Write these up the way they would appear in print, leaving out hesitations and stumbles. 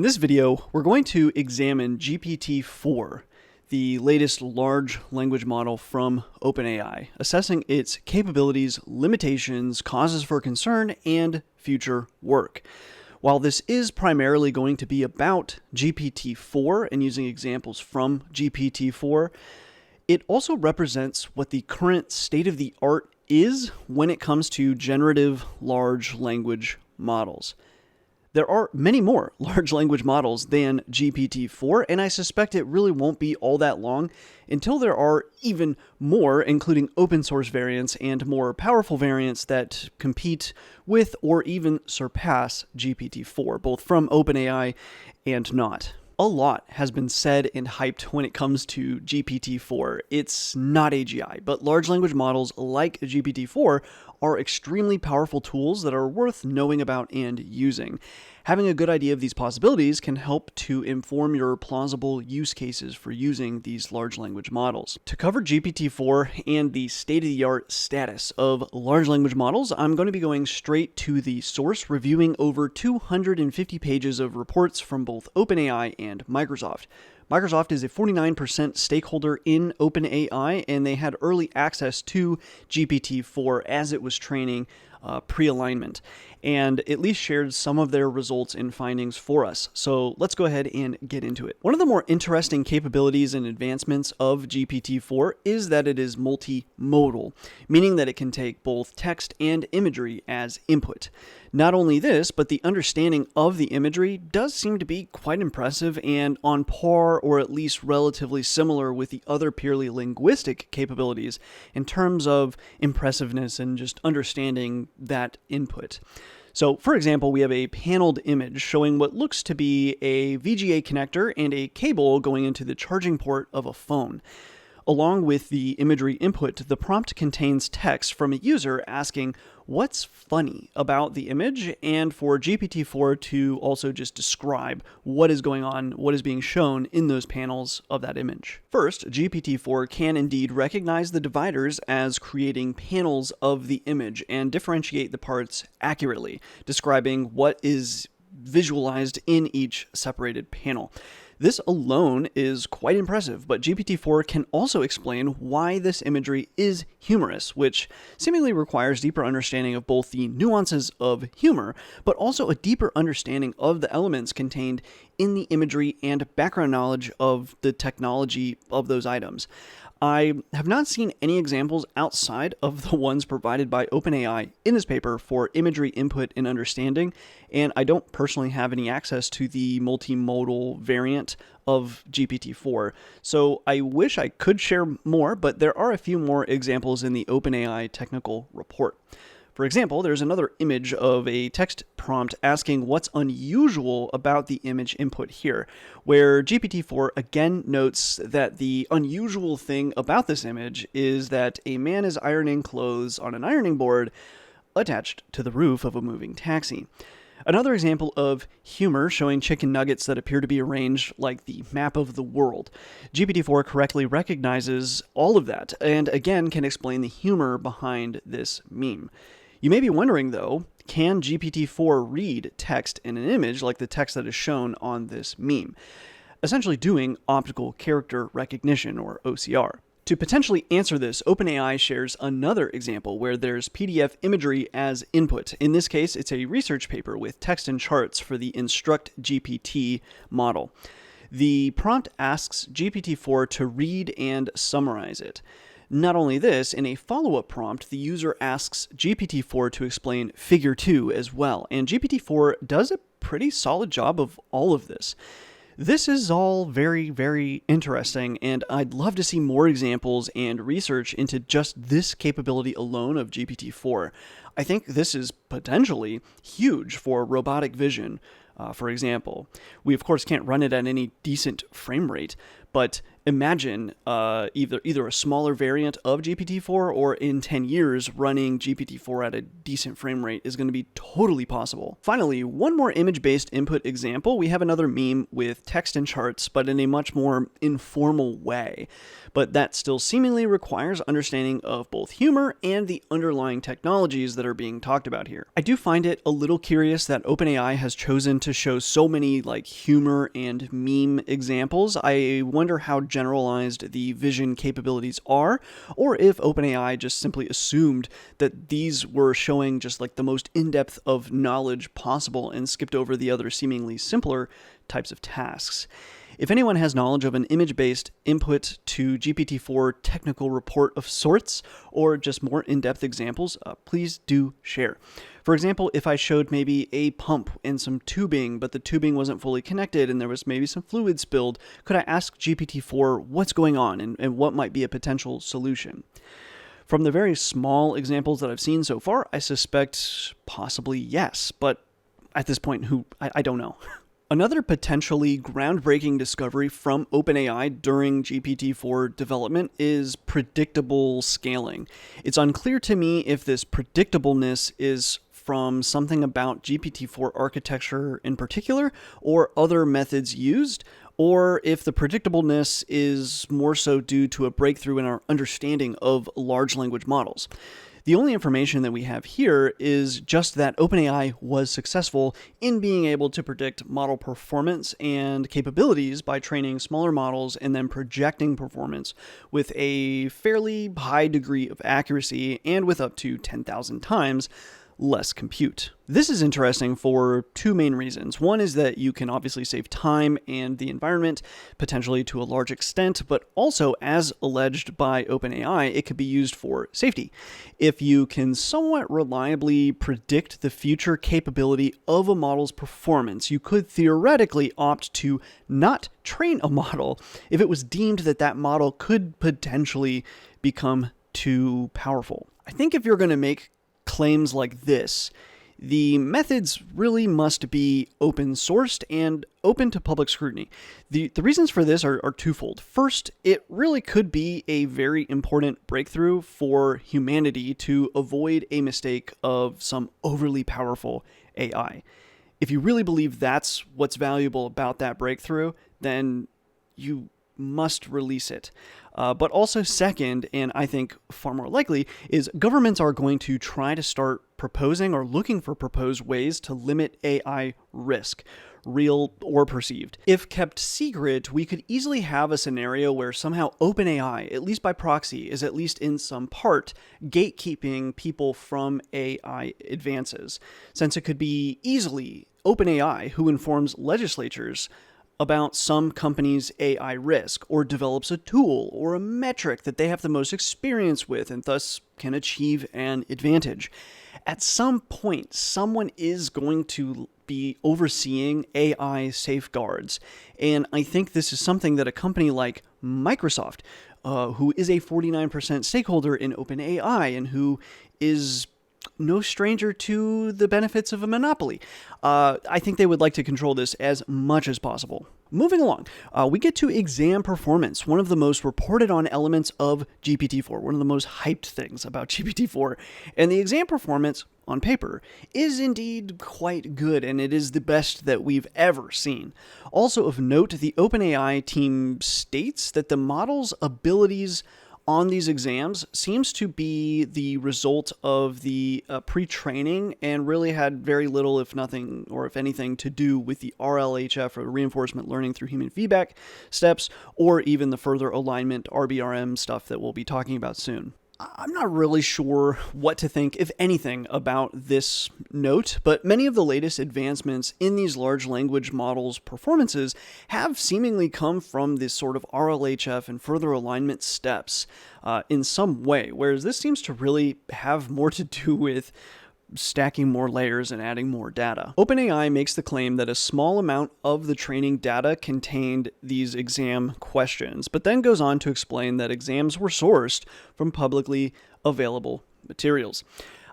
this video, we're going to examine GPT-4, the latest large language model from OpenAI, assessing its capabilities, limitations, causes for concern, and future work. While this is primarily going to be about GPT-4 and using examples from GPT-4, it also represents what the current state of the art is when it comes to generative large language models. There are many more large language models than GPT-4, and I suspect it really won't be all that long until there are even more, including open source variants and more powerful variants that compete with or even surpass GPT-4, both from OpenAI and not. A lot has been said and hyped when it comes to GPT-4. It's not AGI, but large language models like GPT-4 are extremely powerful tools that are worth knowing about and using. Having a good idea of these possibilities can help to inform your plausible use cases for using these large language models. To cover GPT-4 and the state-of-the-art status of large language models, I'm going to be going straight to the source, reviewing over 250 pages of reports from both OpenAI and Microsoft. Microsoft is a 49% stakeholder in OpenAI, and they had early access to GPT-4 as it was training pre-alignment, and at least shared some of their results and findings for us. So let's go ahead and get into it. One of the more interesting capabilities and advancements of GPT-4 is that it is multi-modal, meaning that it can take both text and imagery as input. Not only this, but the understanding of the imagery does seem to be quite impressive and on par or at least relatively similar with the other purely linguistic capabilities in terms of impressiveness and just understanding that input. So, for example, we have a paneled image showing what looks to be a VGA connector and a cable going into the charging port of a phone. Along with the imagery input, the prompt contains text from a user asking what's funny about the image, and for GPT-4 to also just describe what is going on, what is being shown in those panels of that image. First, GPT-4 can indeed recognize the dividers as creating panels of the image and differentiate the parts accurately, describing what is visualized in each separated panel. This alone is quite impressive, but GPT-4 can also explain why this imagery is humorous, which seemingly requires deeper understanding of both the nuances of humor, but also a deeper understanding of the elements contained in the imagery and background knowledge of the technology of those items. I have not seen any examples outside of the ones provided by OpenAI in this paper for imagery input and understanding, and I don't personally have any access to the multimodal variant of GPT-4, so I wish I could share more, but there are a few more examples in the OpenAI technical report. For example, there's another image of a text prompt asking what's unusual about the image input here, where GPT-4 again notes that the unusual thing about this image is that a man is ironing clothes on an ironing board attached to the roof of a moving taxi. Another example of humor showing chicken nuggets that appear to be arranged like the map of the world. GPT-4 correctly recognizes all of that and again can explain the humor behind this meme. You may be wondering, though, can GPT-4 read text in an image like the text that is shown on this meme? Essentially doing optical character recognition, or OCR. To potentially answer this, OpenAI shares another example where there's PDF imagery as input. In this case, it's a research paper with text and charts for the Instruct GPT model. The prompt asks GPT-4 to read and summarize it. Not only this, in a follow-up prompt, the user asks GPT-4 to explain Figure 2 as well, and GPT-4 does a pretty solid job of all of this. This is all very, very interesting, and I'd love to see more examples and research into just this capability alone of GPT-4. I think this is potentially huge for robotic vision. For example, we of course can't run it at any decent frame rate, but imagine either a smaller variant of GPT-4 or in 10 years running GPT-4 at a decent frame rate is going to be totally possible. Finally, one more image-based input example. We have another meme with text and charts, but in a much more informal way. But that still seemingly requires understanding of both humor and the underlying technologies that are being talked about here. I do find it a little curious that OpenAI has chosen to show so many like humor and meme examples. I wonder how generalized the vision capabilities are, or if OpenAI just simply assumed that these were showing just like the most in-depth of knowledge possible and skipped over the other seemingly simpler types of tasks. If anyone has knowledge of an image-based input to GPT-4 technical report of sorts, or just more in-depth examples, please do share. For example, if I showed maybe a pump and some tubing, but the tubing wasn't fully connected and there was maybe some fluid spilled, could I ask GPT-4 what's going on and what might be a potential solution? From the very small examples that I've seen so far, I suspect possibly yes, but at this point, I don't know. Another potentially groundbreaking discovery from OpenAI during GPT-4 development is predictable scaling. It's unclear to me if this predictableness is from something about GPT-4 architecture in particular or other methods used, or if the predictableness is more so due to a breakthrough in our understanding of large language models. The only information that we have here is just that OpenAI was successful in being able to predict model performance and capabilities by training smaller models and then projecting performance with a fairly high degree of accuracy and with up to 10,000 times less compute. This is interesting for two main reasons. One is that you can obviously save time and the environment, potentially to a large extent, but also, as alleged by OpenAI, it could be used for safety. If you can somewhat reliably predict the future capability of a model's performance, you could theoretically opt to not train a model if it was deemed that that model could potentially become too powerful. I think if you're going to make claims like this, the methods really must be open sourced and open to public scrutiny. The reasons for this are twofold. First, it really could be a very important breakthrough for humanity to avoid a mistake of some overly powerful AI. If you really believe that's what's valuable about that breakthrough, then you must release it. But also second, and I think far more likely, is governments are going to try to start proposing or looking for proposed ways to limit AI risk, real or perceived. If kept secret, we could easily have a scenario where somehow OpenAI, at least by proxy, is at least in some part gatekeeping people from AI advances, since it could be easily OpenAI who informs legislatures about some company's AI risk, or develops a tool or a metric that they have the most experience with and thus can achieve an advantage. At some point, someone is going to be overseeing AI safeguards, and I think this is something that a company like Microsoft, who is a 49% stakeholder in OpenAI and who is no stranger to the benefits of a monopoly. I think they would like to control this as much as possible. Moving along, we get to exam performance, one of the most reported on elements of GPT-4, one of the most hyped things about GPT-4. And the exam performance, on paper, is indeed quite good, and it is the best that we've ever seen. Also of note, the OpenAI team states that the model's abilities on these exams seems to be the result of the pre-training and really had very little, if nothing, or if anything, to do with the RLHF, or reinforcement learning through human feedback steps, or even the further alignment RBRM stuff that we'll be talking about soon. I'm not really sure what to think, if anything, about this note, but many of the latest advancements in these large language models' performances have seemingly come from this sort of RLHF and further alignment steps in some way, whereas this seems to really have more to do with stacking more layers and adding more data. OpenAI makes the claim that a small amount of the training data contained these exam questions, but then goes on to explain that exams were sourced from publicly available materials.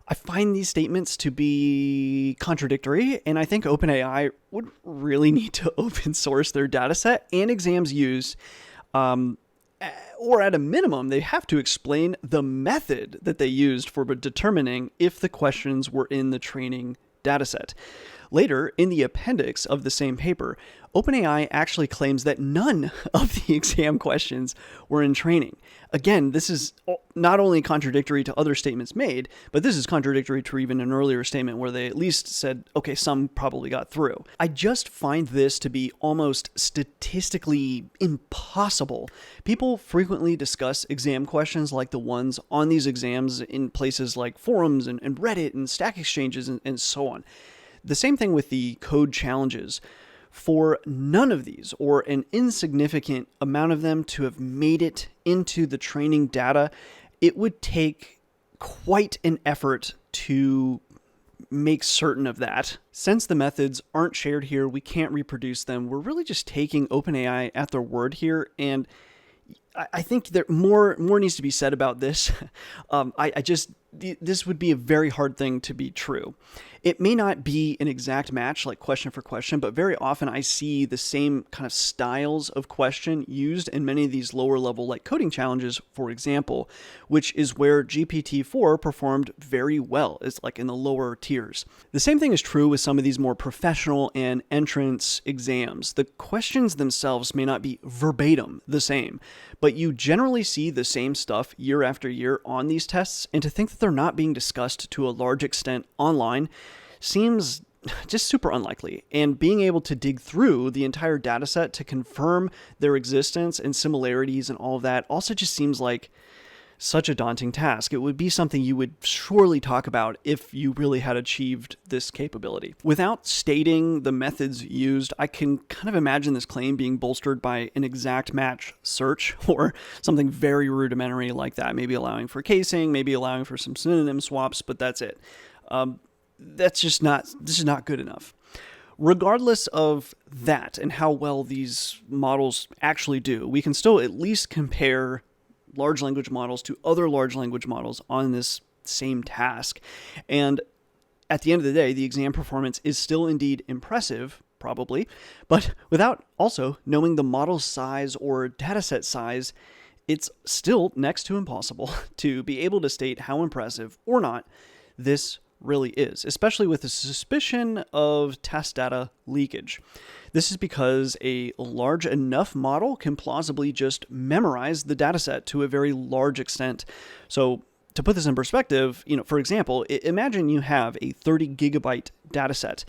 I find these statements to be contradictory, and I think OpenAI would really need to open source their dataset and exams used or at a minimum, they have to explain the method that they used for determining if the questions were in the training dataset. Later, in the appendix of the same paper, OpenAI actually claims that none of the exam questions were in training. Again, this is not only contradictory to other statements made, but this is contradictory to even an earlier statement where they at least said, okay, some probably got through. I just find this to be almost statistically impossible. People frequently discuss exam questions like the ones on these exams in places like forums and Reddit and Stack Exchanges and so on. The same thing with the code challenges. For none of these, or an insignificant amount of them, to have made it into the training data, it would take quite an effort to make certain of that. Since the methods aren't shared here, we can't reproduce them. We're really just taking OpenAI at their word here, and I think there more needs to be said about this. This would be a very hard thing to be true. It may not be an exact match like question for question, but very often I see the same kind of styles of question used in many of these lower level like coding challenges, for example, which is where GPT-4 performed very well. It's like in the lower tiers. The same thing is true with some of these more professional and entrance exams. The questions themselves may not be verbatim the same, but you generally see the same stuff year after year on these tests, and to think that they're not being discussed to a large extent online seems just super unlikely. And being able to dig through the entire dataset to confirm their existence and similarities and all of that also just seems like such a daunting task. It would be something you would surely talk about if you really had achieved this capability. Without stating the methods used, I can kind of imagine this claim being bolstered by an exact match search or something very rudimentary like that, maybe allowing for casing, maybe allowing for some synonym swaps, but that's it. This is not good enough. Regardless of that and how well these models actually do, we can still at least compare large language models to other large language models on this same task. And at the end of the day, the exam performance is still indeed impressive, probably, but without also knowing the model size or dataset size, it's still next to impossible to be able to state how impressive or not this really is, especially with the suspicion of test data leakage. This is because a large enough model can plausibly just memorize the dataset to a very large extent. So to put this in perspective, for example, imagine you have a 30 gigabyte dataset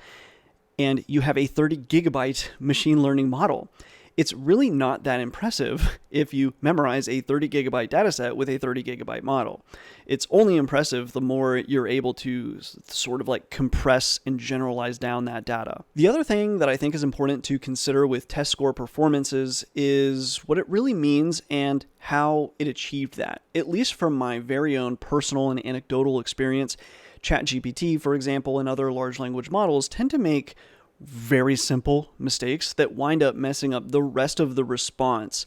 and you have a 30 gigabyte machine learning model. It's really not that impressive if you memorize a 30 gigabyte dataset with a 30 gigabyte model. It's only impressive the more you're able to sort of like compress and generalize down that data. The other thing that I think is important to consider with test score performances is what it really means and how it achieved that. At least from my very own personal and anecdotal experience, ChatGPT, for example, and other large language models tend to make very simple mistakes that wind up messing up the rest of the response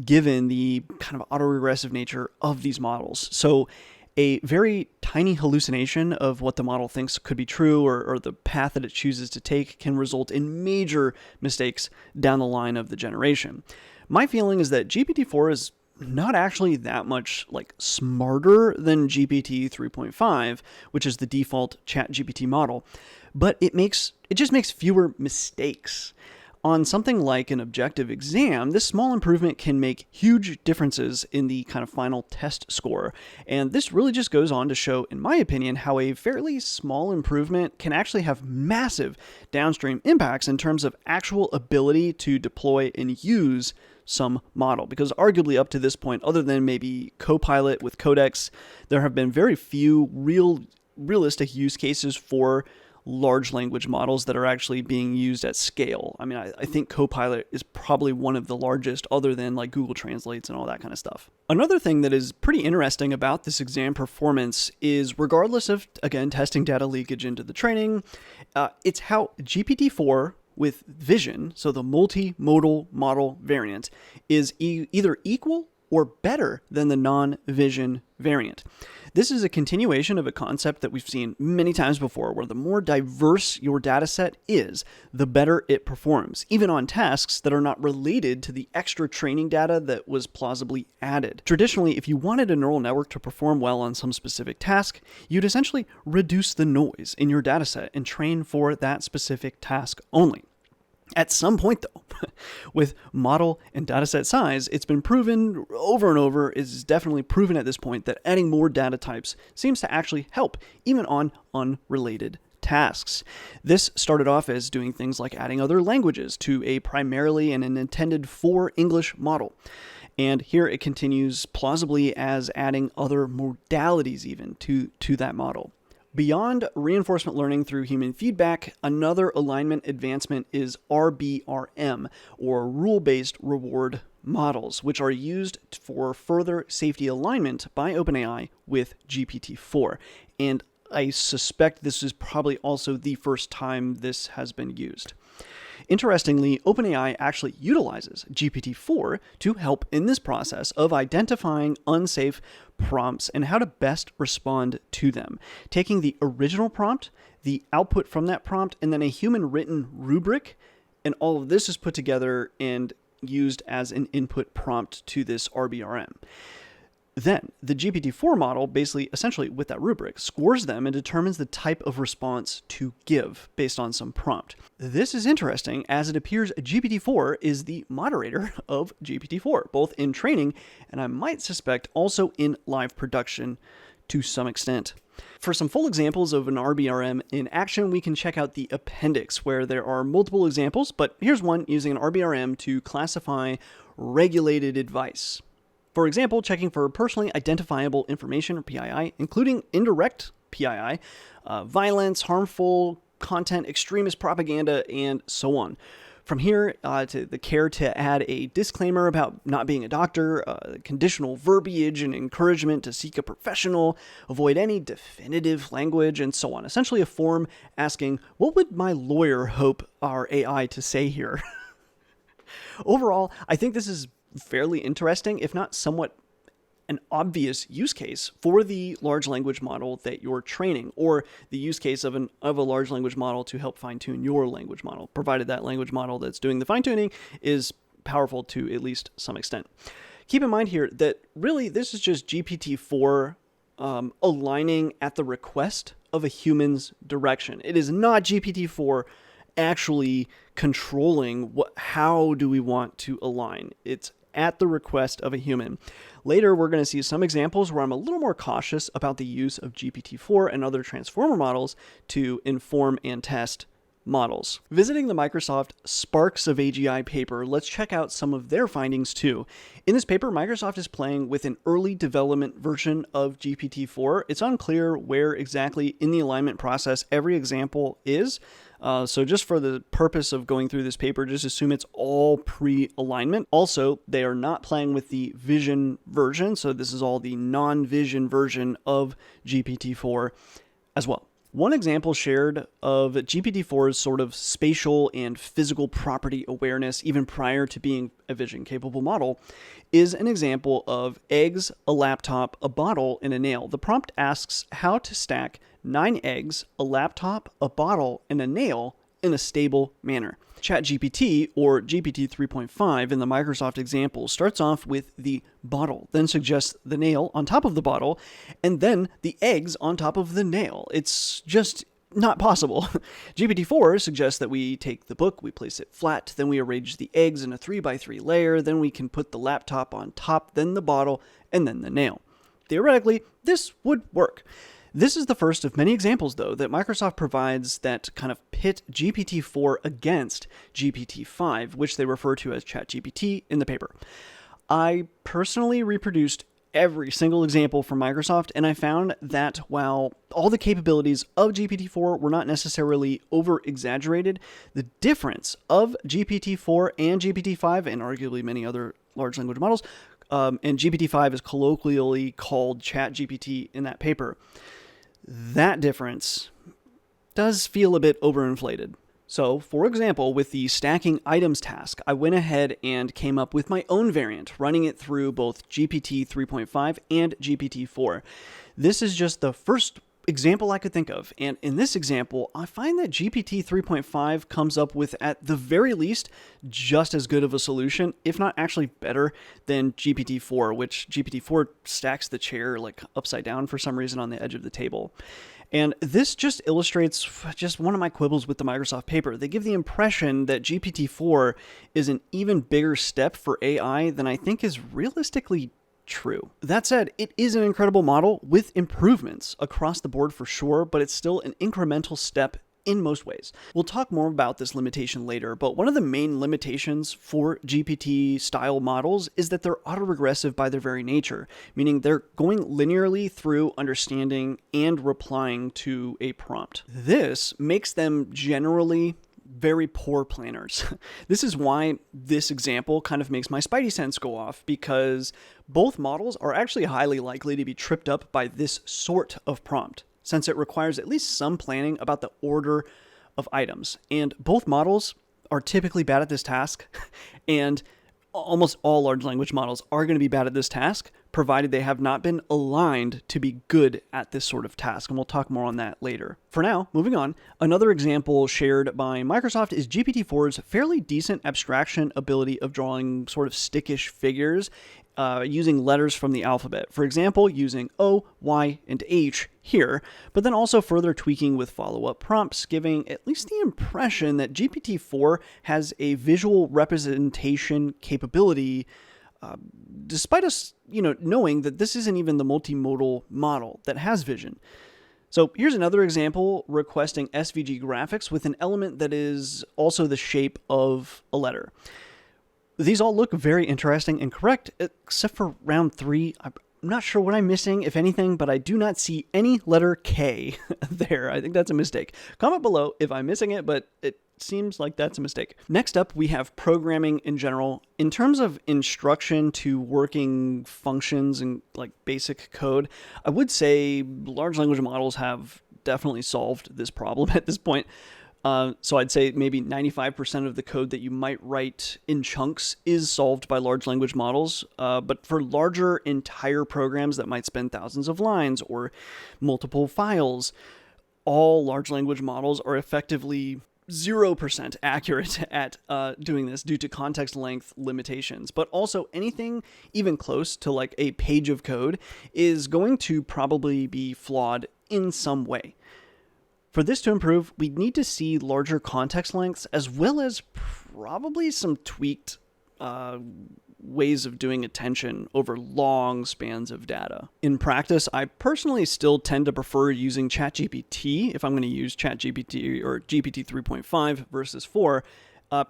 given the kind of autoregressive nature of these models. So a very tiny hallucination of what the model thinks could be true or the path that it chooses to take can result in major mistakes down the line of the generation. My feeling is that GPT-4 is not actually that much like smarter than GPT 3.5, which is the default ChatGPT model, but it just makes fewer mistakes. On something like an objective exam, this small improvement can make huge differences in the kind of final test score. And this really just goes on to show, in my opinion, how a fairly small improvement can actually have massive downstream impacts in terms of actual ability to deploy and use some model. Because arguably up to this point, other than maybe Copilot with Codex, there have been very few realistic use cases for large language models that are actually being used at scale. I mean, I think Copilot is probably one of the largest other than like Google Translates and all that kind of stuff. Another thing that is pretty interesting about this exam performance is regardless of, again, testing data leakage into the training, it's how GPT-4 with vision, so the multi-modal model variant, is either equal or better than the non-vision variant. This is a continuation of a concept that we've seen many times before, where the more diverse your data set is, the better it performs, even on tasks that are not related to the extra training data that was plausibly added. Traditionally, if you wanted a neural network to perform well on some specific task, you'd essentially reduce the noise in your data set and train for that specific task only. At some point, though, with model and dataset size, it's been proven over and over, is definitely proven at this point, that adding more data types seems to actually help, even on unrelated tasks. This started off as doing things like adding other languages to a primarily and an intended for English model. And here it continues plausibly as adding other modalities even to that model. Beyond reinforcement learning through human feedback, another alignment advancement is RBRM, or rule-based reward models, which are used for further safety alignment by OpenAI with GPT-4. And I suspect this is probably also the first time this has been used. Interestingly, OpenAI actually utilizes GPT-4 to help in this process of identifying unsafe prompts and how to best respond to them, taking the original prompt, the output from that prompt, and then a human-written rubric, and all of this is put together and used as an input prompt to this RBRM. Then, the GPT-4 model basically, essentially with that rubric, scores them and determines the type of response to give based on some prompt. This is interesting as it appears GPT-4 is the moderator of GPT-4, both in training and I might suspect also in live production to some extent. For some full examples of an RBRM in action, we can check out the appendix where there are multiple examples, but here's one using an RBRM to classify regulated advice. For example, checking for personally identifiable information, or PII, including indirect PII, violence, harmful content, extremist propaganda, and so on. From here, to the care to add a disclaimer about not being a doctor, conditional verbiage and encouragement to seek a professional, avoid any definitive language, and so on. Essentially a form asking, what would my lawyer hope our AI to say here? Overall, I think this is fairly interesting, if not somewhat an obvious use case for the large language model that you're training, or the use case of a large language model to help fine-tune your language model, provided that language model that's doing the fine-tuning is powerful to at least some extent. Keep in mind here that really this is just GPT-4 aligning at the request of a human's direction. It is not GPT-4 actually controlling how do we want to align. It's at the request of a human. Later, we're going to see some examples where I'm a little more cautious about the use of GPT-4 and other transformer models to inform and test models. Visiting the Microsoft Sparks of AGI paper, let's check out some of their findings too. In this paper, Microsoft is playing with an early development version of GPT-4. It's unclear where exactly in the alignment process every example is. So just for the purpose of going through this paper, just assume it's all pre-alignment. Also, they are not playing with the vision version. So this is all the non-vision version of GPT-4 as well. One example shared of GPT-4's sort of spatial and physical property awareness, even prior to being a vision-capable model, is an example of eggs, a laptop, a bottle, and a nail. The prompt asks how to stack 9 eggs, a laptop, a bottle, and a nail in a stable manner. ChatGPT, or GPT 3.5 in the Microsoft example, starts off with the bottle, then suggests the nail on top of the bottle, and then the eggs on top of the nail. It's just not possible. GPT-4 suggests that we take the book, we place it flat, then we arrange the eggs in a 3x3 layer, then we can put the laptop on top, then the bottle, and then the nail. Theoretically, this would work. This is the first of many examples, though, that Microsoft provides that kind of pit GPT-4 against GPT-5, which they refer to as ChatGPT in the paper. I personally reproduced every single example from Microsoft, and I found that while all the capabilities of GPT-4 were not necessarily over-exaggerated, the difference of GPT-4 and GPT-5, and arguably many other large language models, and GPT-5 is colloquially called ChatGPT in that paper, that difference does feel a bit overinflated. So, for example, with the stacking items task, I went ahead and came up with my own variant, running it through both GPT 3.5 and GPT-4. This is just the first example I could think of, and in this example, I find that GPT 3.5 comes up with, at the very least, just as good of a solution, if not actually better than GPT-4, which GPT-4 stacks the chair like upside down for some reason on the edge of the table. And this just illustrates just one of my quibbles with the Microsoft paper. They give the impression that GPT-4 is an even bigger step for AI than I think is realistically true. That said, it is an incredible model with improvements across the board for sure, but it's still an incremental step in most ways. We'll talk more about this limitation later, but one of the main limitations for GPT-style models is that they're autoregressive by their very nature, meaning they're going linearly through understanding and replying to a prompt. This makes them generally very poor planners. This is why this example kind of makes my spidey sense go off, because both models are actually highly likely to be tripped up by this sort of prompt, since it requires at least some planning about the order of items. And both models are typically bad at this task, and almost all large language models are going to be bad at this task, provided they have not been aligned to be good at this sort of task. And we'll talk more on that later. For now, moving on, another example shared by Microsoft is GPT-4's fairly decent abstraction ability of drawing sort of stickish figures using letters from the alphabet. For example, using O, Y, and H here, but then also further tweaking with follow-up prompts, giving at least the impression that GPT-4 has a visual representation capability, despite us, knowing that this isn't even the multimodal model that has vision. So here's another example requesting SVG graphics with an element that is also the shape of a letter. These all look very interesting and correct, except for round 3. I'm not sure what I'm missing, if anything, but I do not see any letter K there. I think that's a mistake. Comment below if I'm missing it, but it seems like that's a mistake. Next up, we have programming in general. In terms of instruction to working functions and like basic code, I would say large language models have definitely solved this problem at this point. So I'd say maybe 95% of the code that you might write in chunks is solved by large language models. But for larger entire programs that might span thousands of lines or multiple files, all large language models are effectively 0% accurate at doing this due to context length limitations. But also anything even close to like a page of code is going to probably be flawed in some way. For this to improve, we need to see larger context lengths as well as probably some tweaked ways of doing attention over long spans of data. In practice, I personally still tend to prefer using ChatGPT if I'm going to use ChatGPT or GPT 3.5 versus 4,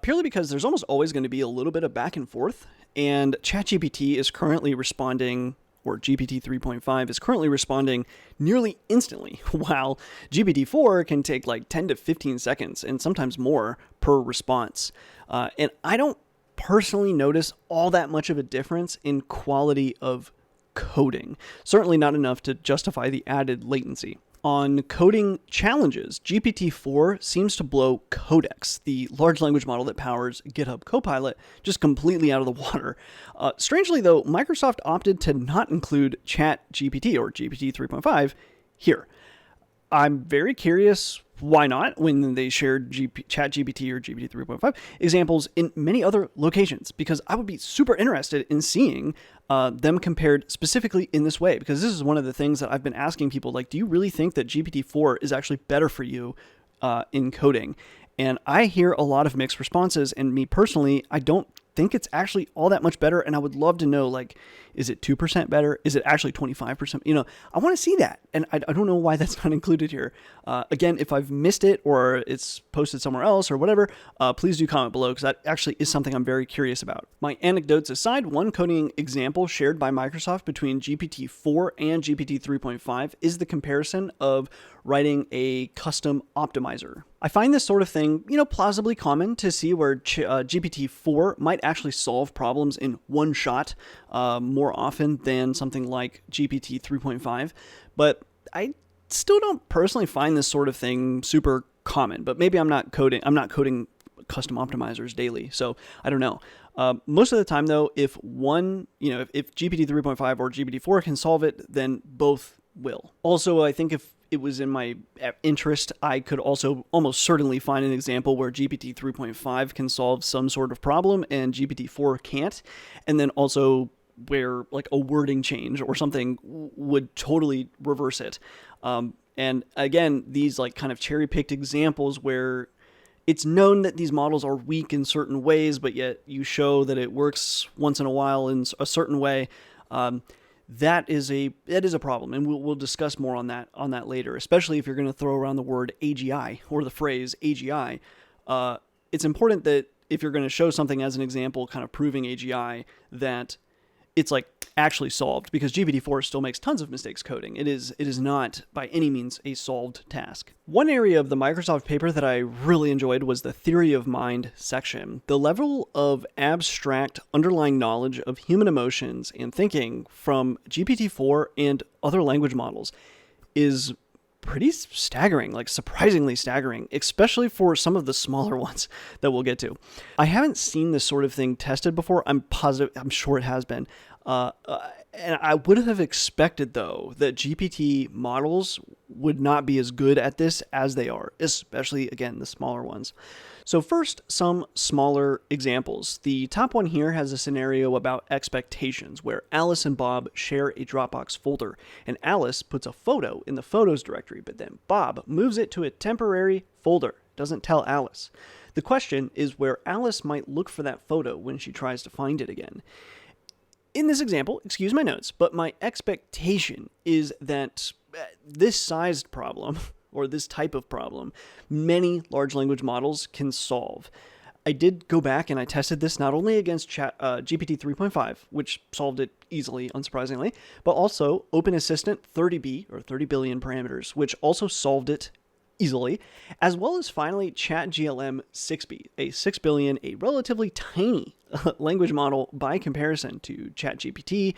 purely because there's almost always going to be a little bit of back and forth, and ChatGPT is currently responding, or GPT 3.5 is currently responding nearly instantly, while GPT-4 can take like 10 to 15 seconds and sometimes more per response. And I don't personally notice all that much of a difference in quality of coding. Certainly not enough to justify the added latency. On coding challenges, GPT-4 seems to blow Codex, the large language model that powers GitHub Copilot, just completely out of the water. Strangely, though, Microsoft opted to not include ChatGPT or GPT 3.5 here. I'm very curious why not when they shared ChatGPT or GPT 3.5 examples in many other locations, because I would be super interested in seeing them compared specifically in this way, because this is one of the things that I've been asking people, like, do you really think that GPT-4 is actually better for you in coding? And I hear a lot of mixed responses, and me personally, I don't think it's actually all that much better, and I would love to know, like, is it 2% better? Is it actually 25%? I want to see that, and I don't know why that's not included here. Again, if I've missed it or it's posted somewhere else or whatever, please do comment below, because that actually is something I'm very curious about. My anecdotes aside, one coding example shared by Microsoft between GPT-4 and GPT 3.5 is the comparison of writing a custom optimizer. I find this sort of thing, plausibly common to see where GPT-4 might actually solve problems in one shot more often than something like GPT 3.5, but I still don't personally find this sort of thing super common, but maybe I'm not coding custom optimizers daily, so I don't know. Most of the time though, if GPT 3.5 or GPT-4 can solve it, then both will. Also, I think if it was in my interest, I could also almost certainly find an example where GPT 3.5 can solve some sort of problem and GPT-4 can't, and then also where like a wording change or something would totally reverse it. And again, these like kind of cherry-picked examples where it's known that these models are weak in certain ways, but yet you show that it works once in a while in a certain way. That is a problem, and we'll discuss more on that later. Especially if you're going to throw around the word AGI or the phrase AGI, it's important that if you're going to show something as an example, kind of proving AGI, that it's like actually solved, because GPT-4 still makes tons of mistakes coding. It is not by any means a solved task. One area of the Microsoft paper that I really enjoyed was the theory of mind section. The level of abstract underlying knowledge of human emotions and thinking from GPT-4 and other language models is pretty staggering, like surprisingly staggering, especially for some of the smaller ones that we'll get to. I haven't seen this sort of thing tested before. I'm sure it has been. And I would have expected, though, that GPT models would not be as good at this as they are, especially, again, the smaller ones. So first, some smaller examples. The top one here has a scenario about expectations, where Alice and Bob share a Dropbox folder, and Alice puts a photo in the photos directory, but then Bob moves it to a temporary folder. Doesn't tell Alice. The question is where Alice might look for that photo when she tries to find it again. In this example, excuse my notes, but my expectation is that this sized problem, or this type of problem, many large language models can solve. I did go back and I tested this not only against GPT 3.5, which solved it easily, unsurprisingly, but also Open Assistant 30B, or 30 billion parameters, which also solved it easily, as well as finally ChatGLM 6B, a 6 billion, a relatively tiny language model by comparison to ChatGPT,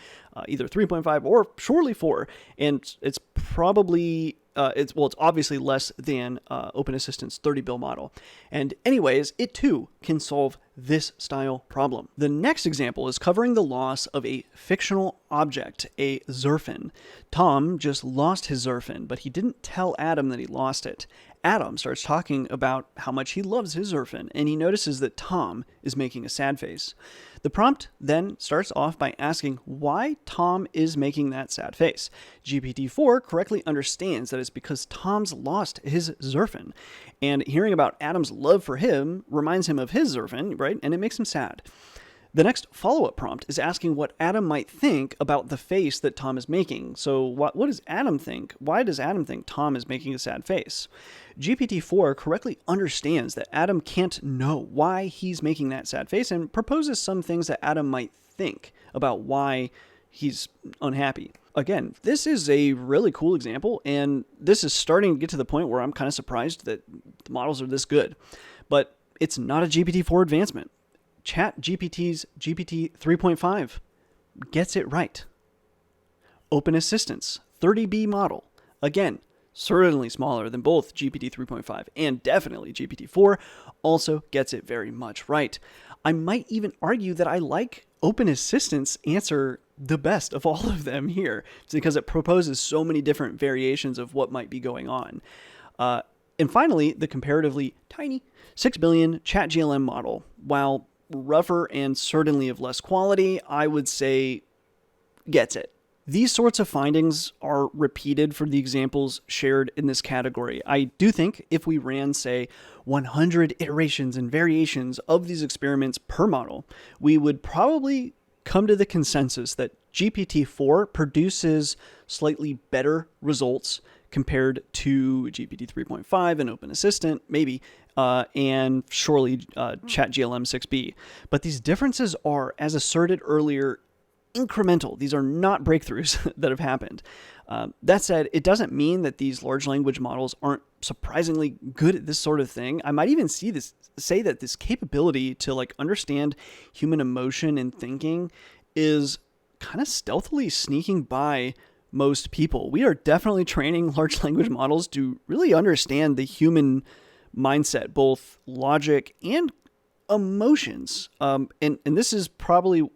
either 3.5 or surely 4, and it's probably it's obviously less than Open Assistant's 30 bill model. And anyways, it too can solve this style problem. The next example is covering the loss of a fictional object, a Zurfin. Tom just lost his Zurfin, but he didn't tell Adam that he lost it. Adam starts talking about how much he loves his Zurfin, and he notices that Tom is making a sad face. The prompt then starts off by asking why Tom is making that sad face. GPT-4 correctly understands that it's because Tom's lost his Zurfin, and hearing about Adam's love for him reminds him of his Zurfin, right? And it makes him sad. The next follow-up prompt is asking what Adam might think about the face that Tom is making. So what does Adam think? Why does Adam think Tom is making a sad face? GPT-4 correctly understands that Adam can't know why he's making that sad face and proposes some things that Adam might think about why he's unhappy. Again, this is a really cool example, and this is starting to get to the point where I'm kind of surprised that the models are this good. But it's not a GPT-4 advancement. ChatGPT's GPT 3.5 gets it right. Open Assistant's 30B model, again, certainly smaller than both GPT 3.5 and definitely GPT-4, also gets it very much right. I might even argue that I like Open Assistant's answer the best of all of them here, because it proposes so many different variations of what might be going on. And finally, the comparatively tiny 6 billion ChatGLM model, while rougher and certainly of less quality, I would say gets it. These sorts of findings are repeated for the examples shared in this category. I do think if we ran, say, 100 iterations and variations of these experiments per model, we would probably come to the consensus that GPT-4 produces slightly better results compared to GPT 3.5 and Open Assistant, maybe, and surely ChatGLM 6B. But these differences are, as asserted earlier, incremental. These are not breakthroughs that have happened. That said, it doesn't mean that these large language models aren't surprisingly good at this sort of thing. I might even say that this capability to like understand human emotion and thinking is kind of stealthily sneaking by most people. We are definitely training large language models to really understand the human mindset, both logic and emotions. And this is probably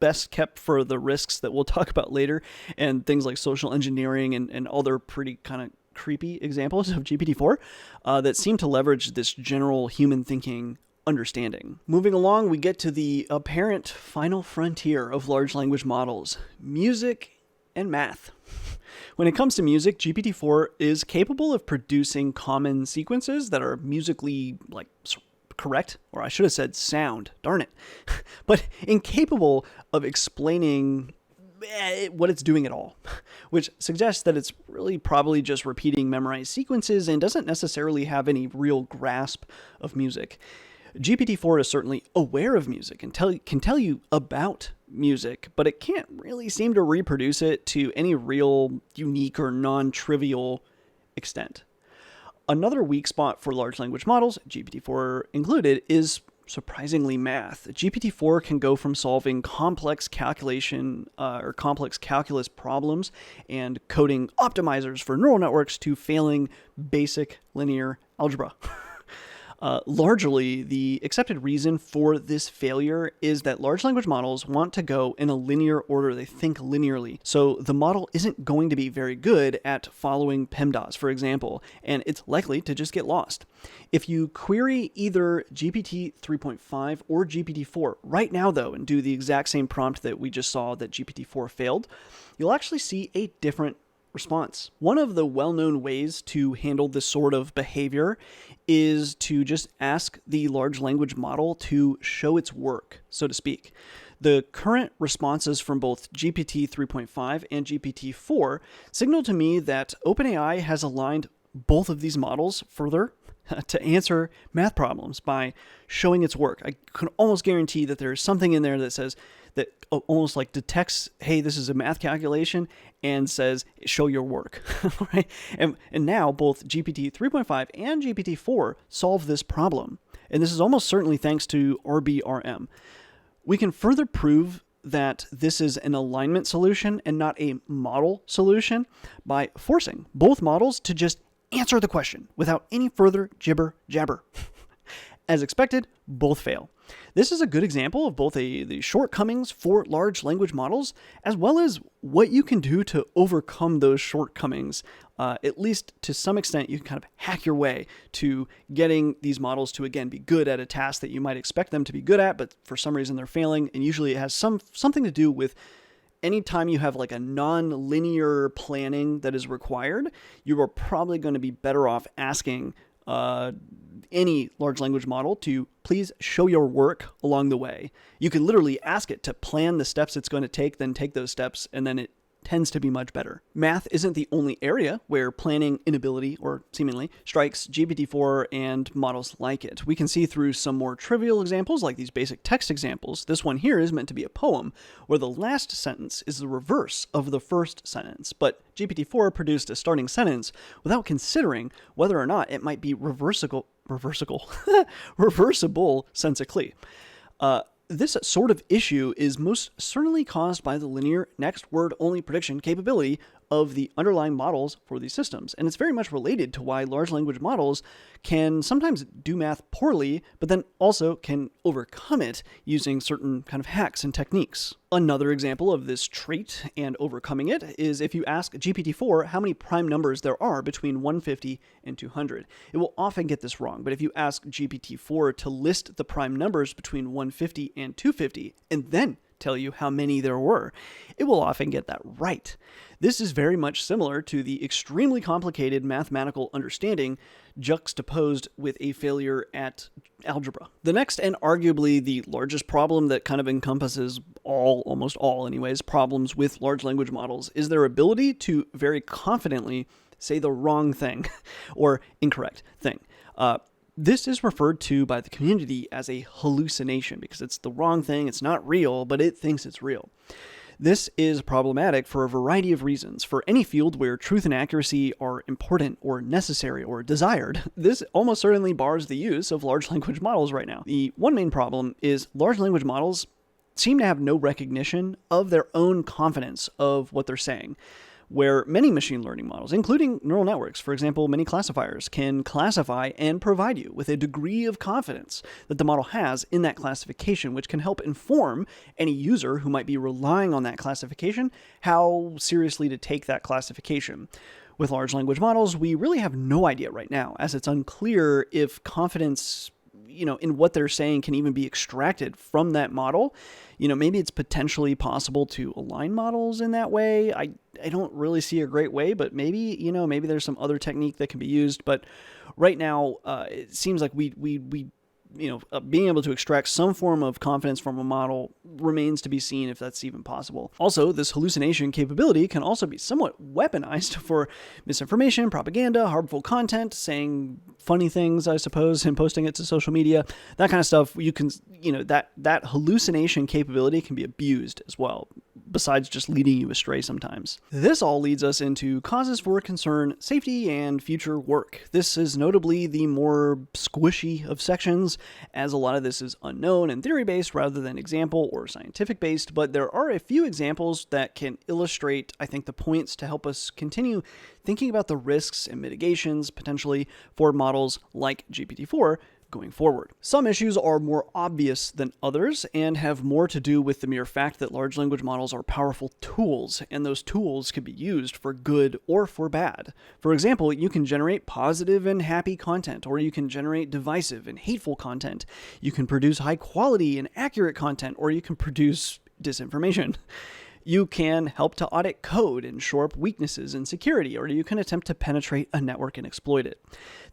best kept for the risks that we'll talk about later, and things like social engineering and other pretty kind of creepy examples of GPT-4 that seem to leverage this general human thinking understanding. Moving along, we get to the apparent final frontier of large language models: music and math. When it comes to music, GPT-4 is capable of producing common sequences that are musically correct, or I should have said sound, darn it, but incapable of explaining what it's doing at all, which suggests that it's really probably just repeating memorized sequences and doesn't necessarily have any real grasp of music. GPT-4 is certainly aware of music and can tell you about music, but it can't really seem to reproduce it to any real unique or non-trivial extent. Another weak spot for large language models, GPT-4 included, is surprisingly math. GPT-4 can go from solving complex calculation or complex calculus problems and coding optimizers for neural networks to failing basic linear algebra. Largely, the accepted reason for this failure is that large language models want to go in a linear order. They think linearly. So the model isn't going to be very good at following PEMDAS, for example, and it's likely to just get lost. If you query either GPT 3.5 or GPT-4 right now, though, and do the exact same prompt that we just saw that GPT-4 failed, you'll actually see a different response. One of the well-known ways to handle this sort of behavior is to just ask the large language model to show its work, so to speak. The current responses from both GPT 3.5 and GPT-4 signal to me that OpenAI has aligned both of these models further to answer math problems by showing its work. I can almost guarantee that there's something in there that says, that almost like detects, hey, this is a math calculation, and says, show your work, right? And now both GPT 3.5 and GPT-4 solve this problem. And this is almost certainly thanks to RBRM. We can further prove that this is an alignment solution and not a model solution by forcing both models to just answer the question without any further jibber jabber. As expected, both fail. This is a good example of both the shortcomings for large language models, as well as what you can do to overcome those shortcomings. At least to some extent, you can kind of hack your way to getting these models to, again, be good at a task that you might expect them to be good at, but for some reason they're failing. And usually it has something to do with anytime you have like a non-linear planning that is required, you are probably going to be better off asking any large language model to please show your work along the way. You can literally ask it to plan the steps it's going to take, then take those steps, and then it tends to be much better. Math isn't the only area where planning inability, or seemingly, strikes GPT-4 and models like it. We can see through some more trivial examples, like these basic text examples. This one here is meant to be a poem, where the last sentence is the reverse of the first sentence, but GPT-4 produced a starting sentence without considering whether or not it might be reversible sensically. This sort of issue is most certainly caused by the linear next word only prediction capability of the underlying models for these systems. And it's very much related to why large language models can sometimes do math poorly, but then also can overcome it using certain kind of hacks and techniques. Another example of this trait and overcoming it is if you ask GPT-4 how many prime numbers there are between 150 and 200. It will often get this wrong, but if you ask GPT-4 to list the prime numbers between 150 and 250 and then tell you how many there were, it will often get that right. This is very much similar to the extremely complicated mathematical understanding juxtaposed with a failure at algebra. The next and arguably the largest problem that kind of encompasses almost all anyways, problems with large language models is their ability to very confidently say the wrong thing or incorrect thing. This is referred to by the community as a hallucination because it's the wrong thing, it's not real, but it thinks it's real. This is problematic for a variety of reasons. For any field where truth and accuracy are important or necessary or desired, this almost certainly bars the use of large language models right now. The one main problem is large language models seem to have no recognition of their own confidence of what they're saying. where many machine learning models, including neural networks, for example, many classifiers, can classify and provide you with a degree of confidence that the model has in that classification, which can help inform any user who might be relying on that classification how seriously to take that classification. With large language models, we really have no idea right now, as it's unclear if confidence in what they're saying can even be extracted from that model. Maybe it's potentially possible to align models in that way. I don't really see a great way, but maybe there's some other technique that can be used. But right now, it seems like we being able to extract some form of confidence from a model remains to be seen if that's even possible. Also, this hallucination capability can also be somewhat weaponized for misinformation, propaganda, harmful content, saying funny things, I suppose, and posting it to social media, that kind of stuff. You can, that hallucination capability can be abused as well, besides just leading you astray sometimes. This all leads us into causes for concern, safety, and future work. This is notably the more squishy of sections, as a lot of this is unknown and theory-based rather than example or scientific-based, but there are a few examples that can illustrate, I think, the points to help us continue thinking about the risks and mitigations, potentially, for models like GPT-4 going forward. Some issues are more obvious than others and have more to do with the mere fact that large language models are powerful tools, and those tools can be used for good or for bad. For example, you can generate positive and happy content, or you can generate divisive and hateful content. You can produce high quality and accurate content, or you can produce disinformation. You can help to audit code and shore up weaknesses in security, or you can attempt to penetrate a network and exploit it.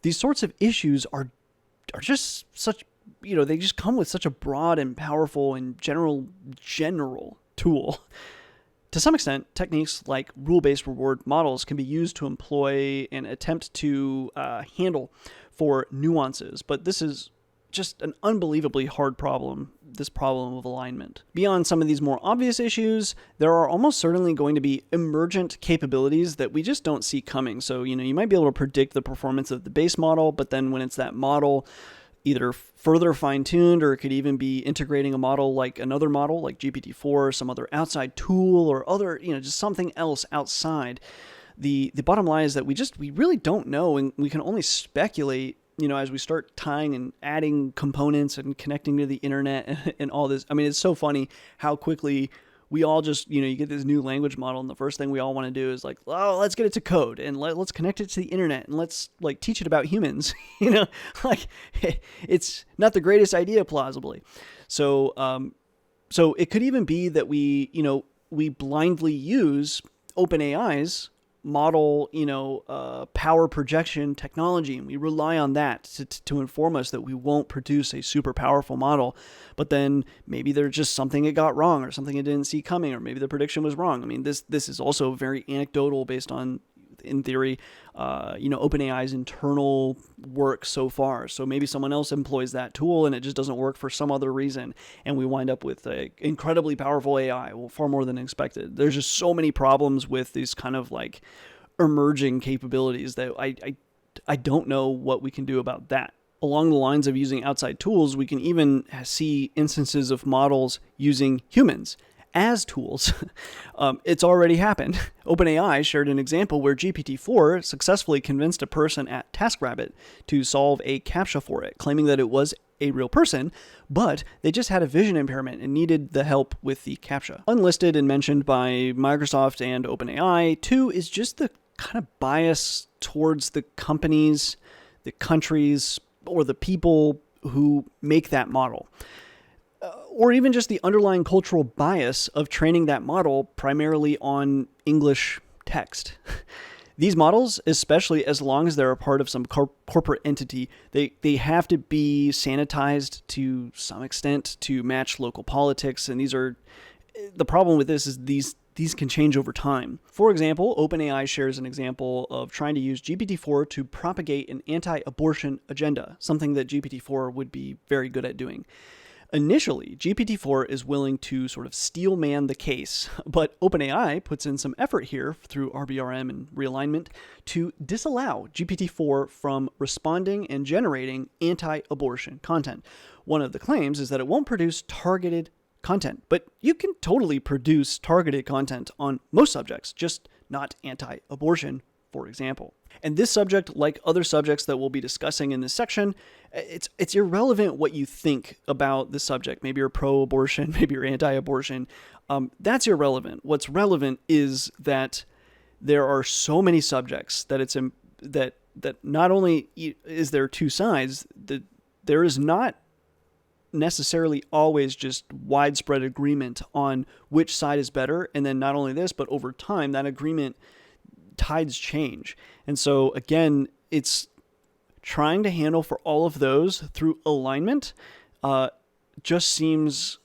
These sorts of issues are just such, they just come with such a broad and powerful and general tool. To some extent, techniques like rule-based reward models can be used to employ and attempt to handle for nuances, but this is just an unbelievably hard problem, this problem of alignment. Beyond some of these more obvious issues, there are almost certainly going to be emergent capabilities that we just don't see coming. So, you might be able to predict the performance of the base model, but then when it's that model either further fine-tuned, or it could even be integrating a model like another model like GPT-4 or some other outside tool or other, just something else outside. The bottom line is that we really don't know, and we can only speculate as we start tying and adding components and connecting to the internet and all this. I mean, it's so funny how quickly we all just, you get this new language model, and the first thing we all want to do is like, oh, let's get it to code and let's connect it to the internet and let's teach it about humans. It's not the greatest idea, plausibly. So it could even be that we blindly use OpenAI's model, power projection technology, and we rely on that to inform us that we won't produce a super powerful model. But then maybe there's just something it got wrong, or something it didn't see coming, or maybe the prediction was wrong. I mean, this is also very anecdotal based on, in theory, OpenAI's internal work so far. So maybe someone else employs that tool and it just doesn't work for some other reason, and we wind up with an incredibly powerful AI, far more than expected. There's just so many problems with these kind of like emerging capabilities that I don't know what we can do about that. Along the lines of using outside tools, we can even see instances of models using humans as tools. It's already happened. OpenAI shared an example where GPT-4 successfully convinced a person at TaskRabbit to solve a CAPTCHA for it, claiming that it was a real person, but they just had a vision impairment and needed the help with the CAPTCHA. Unlisted and mentioned by Microsoft and OpenAI, 2 is just the kind of bias towards the companies, the countries, or the people who make that model. Or even just the underlying cultural bias of training that model primarily on English text. These models, especially as long as they're a part of some corporate entity, they have to be sanitized to some extent to match local politics. And the problem with this is these can change over time. For example, OpenAI shares an example of trying to use GPT-4 to propagate an anti-abortion agenda, something that GPT-4 would be very good at doing. Initially, GPT-4 is willing to sort of steel man the case, but OpenAI puts in some effort here through RBRM and realignment to disallow GPT-4 from responding and generating anti-abortion content. One of the claims is that it won't produce targeted content, but you can totally produce targeted content on most subjects, just not anti-abortion, for example. And this subject, like other subjects that we'll be discussing in this section, it's irrelevant what you think about the subject. Maybe you're pro-abortion, maybe you're anti-abortion. That's irrelevant. What's relevant is that there are so many subjects that that not only is there two sides, that there is not necessarily always just widespread agreement on which side is better. And then not only this, but over time, that agreement tides change. And so again, it's trying to handle for all of those through alignment just seems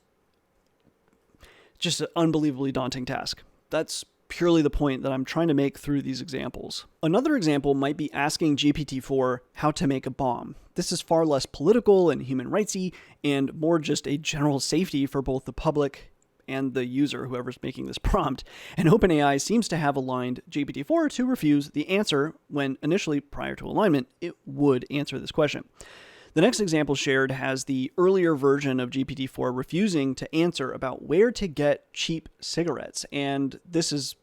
just an unbelievably daunting task. That's purely the point that I'm trying to make through these examples. Another example might be asking GPT-4 how to make a bomb. This is far less political and human rightsy and more just a general safety for both the public and the user, whoever's making this prompt. And OpenAI seems to have aligned GPT-4 to refuse the answer when initially, prior to alignment, it would answer this question. The next example shared has the earlier version of GPT-4 refusing to answer about where to get cheap cigarettes. And this is,